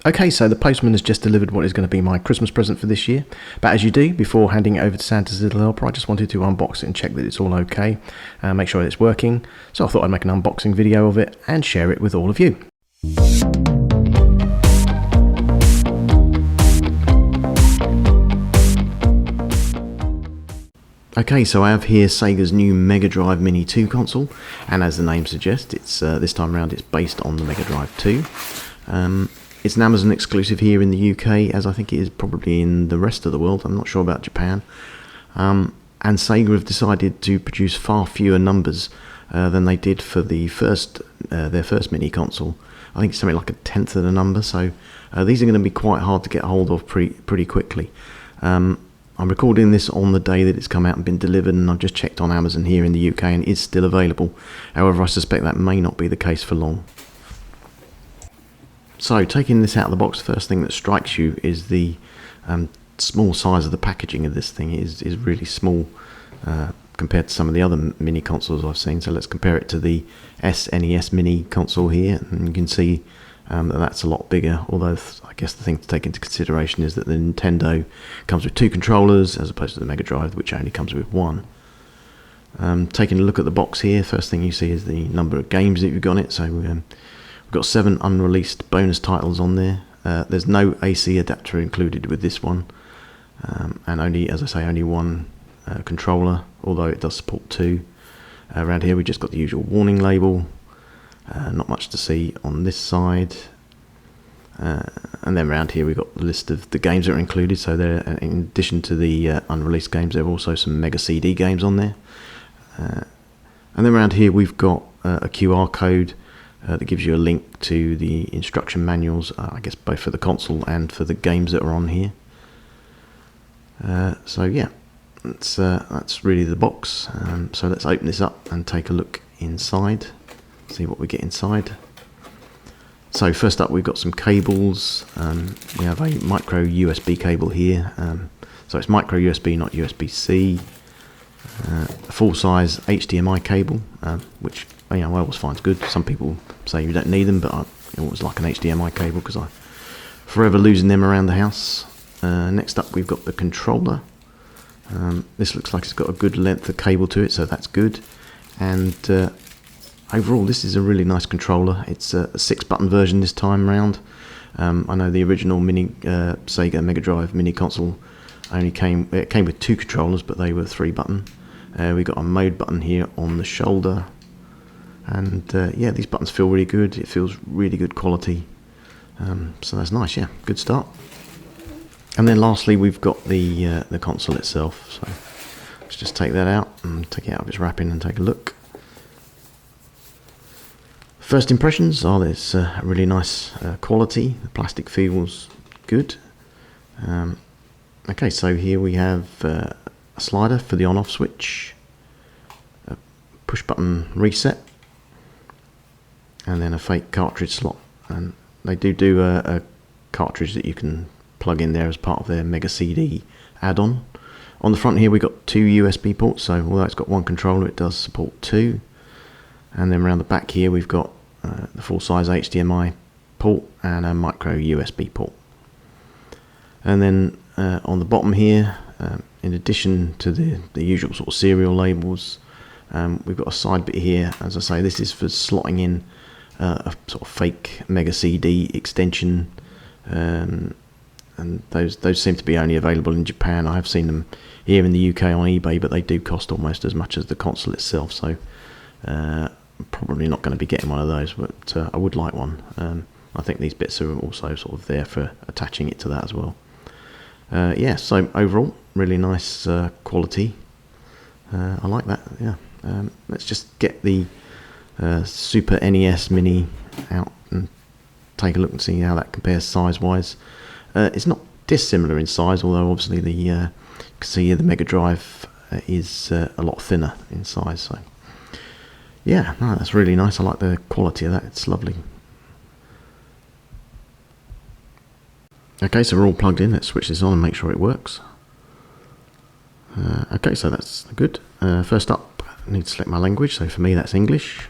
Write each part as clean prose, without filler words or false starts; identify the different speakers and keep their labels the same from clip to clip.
Speaker 1: Okay, so the postman has just delivered what is going to be my Christmas present for this year. But as you do, before handing it over to Santa's little helper, I just wanted to unbox it and check that it's all okay, and make sure that it's working. So I thought I'd make an unboxing video of it and share it with all of you. Okay, so I have here Sega's new Mega Drive Mini 2 console, and as the name suggests, it's this time around it's based on the Mega Drive 2. It's an Amazon exclusive here in the UK, as I think it is probably in the rest of the world. I'm not sure about Japan. And Sega have decided to produce far fewer numbers than they did for the their first mini console. I think it's something like 1/10 of the number, so these are going to be quite hard to get hold of pretty quickly. I'm recording this on the day that it's come out and been delivered, and I've just checked on Amazon here in the UK and it's still available. However, I suspect that may not be the case for long. So, taking this out of the box, the first thing that strikes you is the small size of the packaging of this thing. It is really small compared to some of the other mini consoles I've seen. So let's compare it to the SNES mini console here, and you can see that that's a lot bigger, although I guess the thing to take into consideration is that the Nintendo comes with 2 controllers as opposed to the Mega Drive, which only comes with 1. Taking a look at the box here, first thing you see is the number of games that you've got on it. So we've got 7 unreleased bonus titles on there. There's no AC adapter included with this one, and only, as I say, only 1 controller, although it does support 2. Around here we just got the usual warning label. Not much to see on this side, and then around here we've got the list of the games that are included. So there, in addition to the unreleased games, there are also some Mega CD games on there. And then around here we've got a QR code that gives you a link to the instruction manuals, I guess both for the console and for the games that are on here. So yeah, that's really the box. So let's open this up and take a look inside, see what we get inside. So first up we've got some cables. We have a micro USB cable here, so it's micro USB, not USB-C. A full-size HDMI cable, which I always find good. Some people say you don't need them, but I always like an HDMI cable because I'm forever losing them around the house. Next up we've got the controller. This looks like it's got a good length of cable to it, so that's good. And overall this is a really nice controller. It's a 6-button version this time round. I know the original mini Sega Mega Drive Mini console only came with 2 controllers, but they were 3-button. We got a mode button here on the shoulder, and yeah, these buttons feel really good. It feels really good quality, so that's nice. Yeah, good start. And then lastly we've got the console itself. So let's just take that out and take it out of its wrapping and take a look. First impressions are there's really nice quality. The plastic feels good. Okay, so here we have a slider for the on-off switch, a push-button reset, and then a fake cartridge slot. And they do a cartridge that you can plug in there as part of their Mega CD add-on. On the front here we got 2 USB ports, so although it's got 1 controller, it does support 2. And then around the back here we've got the full-size HDMI port and a micro USB port. And then on the bottom here, in addition to the usual sort of serial labels, we've got a side bit here. As I say, this is for slotting in a sort of fake Mega CD extension, and those seem to be only available in Japan. I have seen them here in the UK on eBay, but they do cost almost as much as the console itself, so I'm probably not going to be getting one of those, but I would like one. I think these bits are also sort of there for attaching it to that as well. Yeah, so overall, really nice quality. I like that, yeah. Let's just get the Super NES Mini out and take a look and see how that compares size-wise. It's not dissimilar in size, although obviously you can see here the Mega Drive is a lot thinner in size. So yeah, no, that's really nice. I like the quality of that, it's lovely. Okay, so we're all plugged in. Let's switch this on and make sure it works. Okay, so that's good. First up, I need to select my language. So for me, that's English.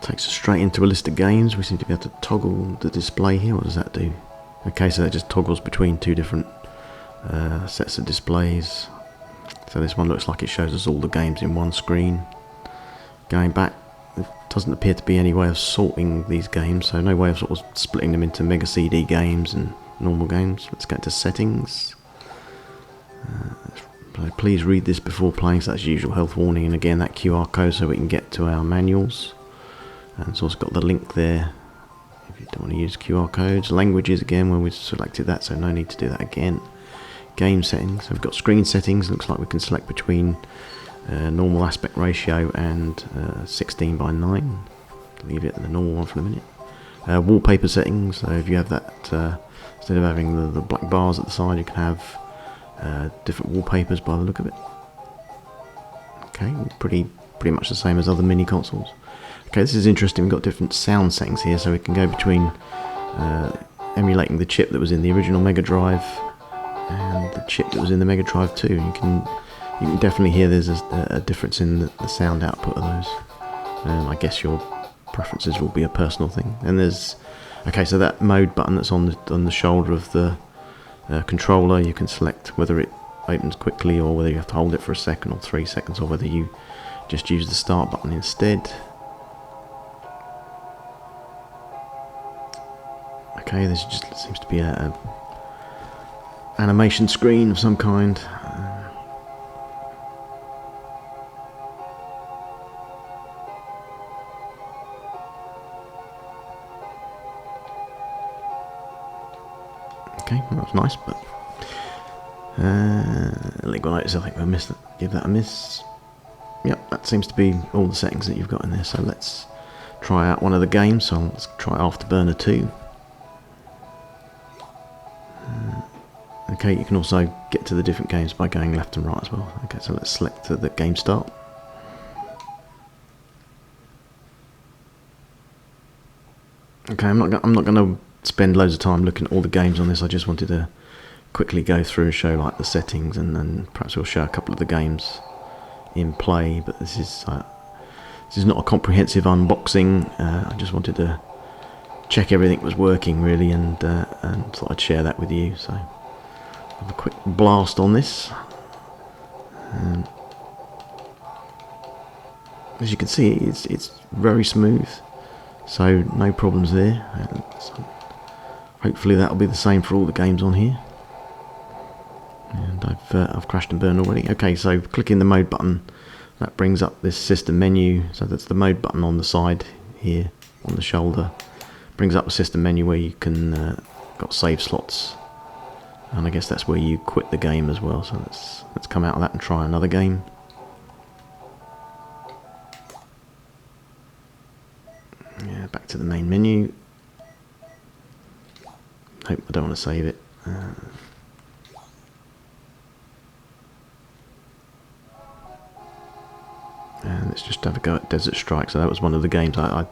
Speaker 1: Takes us straight into a list of games. We seem to be able to toggle the display here. What does that do? Okay, so that just toggles between two different sets of displays. So this one looks like it shows us all the games in one screen. Going back, there doesn't appear to be any way of sorting these games, so no way of sort of splitting them into Mega CD games and normal games. Let's go to settings. So please read this before playing, so that's the usual health warning, and again that QR code so we can get to our manuals. And it's also got the link there if you don't want to use QR codes. Languages again, when we selected that, so no need to do that again. Game settings, so we've got screen settings. Looks like we can select between normal aspect ratio and 16:9. Leave it at the normal one for a minute. Wallpaper settings, so if you have that, instead of having the black bars at the side, you can have different wallpapers by the look of it. Okay, pretty much the same as other mini consoles. Okay, this is interesting. We've got different sound settings here, so we can go between emulating the chip that was in the original Mega Drive and the chip that was in the Mega Drive 2. You can definitely hear there's a difference in the sound output of those. I guess your preferences will be a personal thing. And there's so that mode button that's on the shoulder of the controller, you can select whether it opens quickly or whether you have to hold it for a second or 3 seconds, or whether you just use the start button instead. Okay, this just seems to be a animation screen of some kind. Okay, well, that was nice, but Linguinitis, I think we'll give that a miss. Yep, that seems to be all the settings that you've got in there. So let's try out one of the games. So let's try Afterburner 2. Okay, you can also get to the different games by going left and right as well. Okay, so let's select the game start. Okay, I'm not going to spend loads of time looking at all the games on this. I just wanted to quickly go through and show like the settings, and then perhaps we'll show a couple of the games in play. But this is not a comprehensive unboxing. I just wanted to check everything was working really, and thought I'd share that with you. So have a quick blast on this. As you can see, it's very smooth, so no problems there. So hopefully that'll be the same for all the games on here. And I've crashed and burned already. Okay, so clicking the mode button, that brings up this system menu. So that's the mode button on the side here on the shoulder. Brings up a system menu where you can got save slots, and I guess that's where you quit the game as well. So let's come out of that and try another game. Yeah, back to the main menu. Hope I don't want to save it. And let's just have a go at Desert Strike. So that was one of the games. I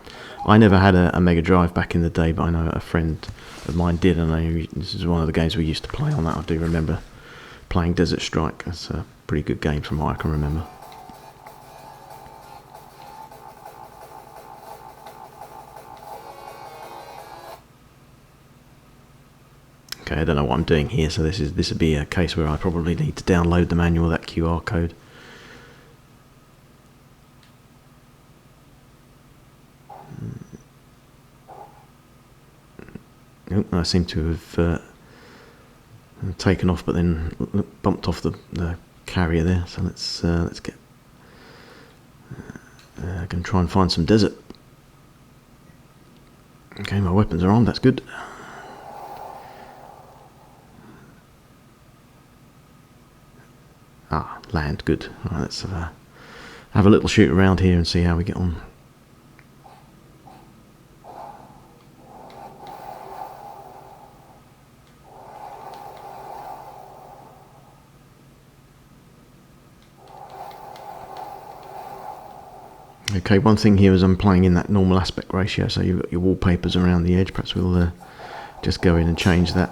Speaker 1: never had a Mega Drive back in the day, but I know a friend of mine did, and this is one of the games we used to play on that. I do remember playing Desert Strike. It's a pretty good game from what I can remember. Okay, I don't know what I'm doing here, so this would be a case where I probably need to download the manual, that QR code. Oh, I seem to have taken off, but then bumped off the carrier there. So let's get. I'm going to try and find some desert. Okay, my weapons are on. That's good. Land, good. Right, let's have a little shoot around here and see how we get on. Okay, one thing here is I'm playing in that normal aspect ratio, so you've got your wallpapers around the edge. Perhaps we'll just go in and change that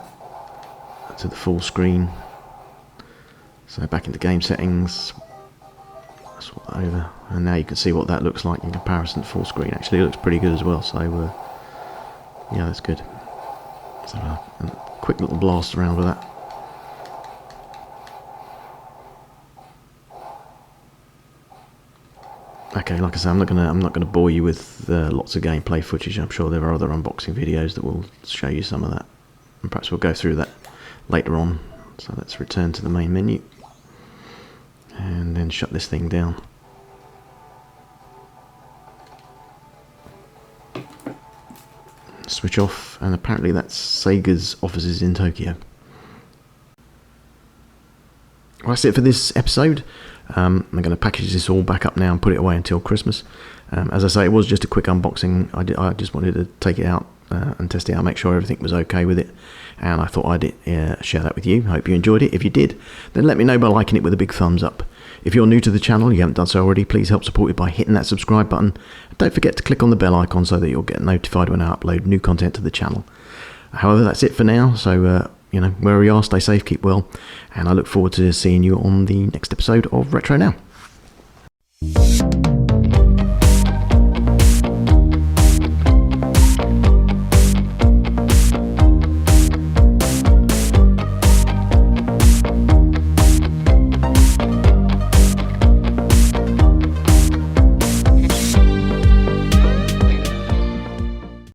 Speaker 1: to the full screen. So back into game settings, swap that over, and now you can see what that looks like in comparison to full screen. Actually, it looks pretty good as well, so yeah, that's good. So a quick little blast around with that. Okay, like I say, I'm not gonna bore you with lots of gameplay footage. I'm sure there are other unboxing videos that will show you some of that, and perhaps we'll go through that later on. So let's return to the main menu and then shut this thing down. Switch off, and apparently that's Sega's offices in Tokyo. Well, that's it for this episode. I'm going to package this all back up now and put it away until Christmas. As I say, it was just a quick unboxing. I just wanted to take it out and test it out, make sure everything was okay with it, and I thought I'd share that with you. Hope you enjoyed it. If you did, then let me know by liking it with a big thumbs up. If you're new to the channel, you haven't done so already, please help support it by hitting that subscribe button. Don't forget to click on the bell icon so that you'll get notified when I upload new content to the channel. However, that's it for now, so you know, wherever you are, stay safe, keep well, and I look forward to seeing you on the next episode of Retro Now.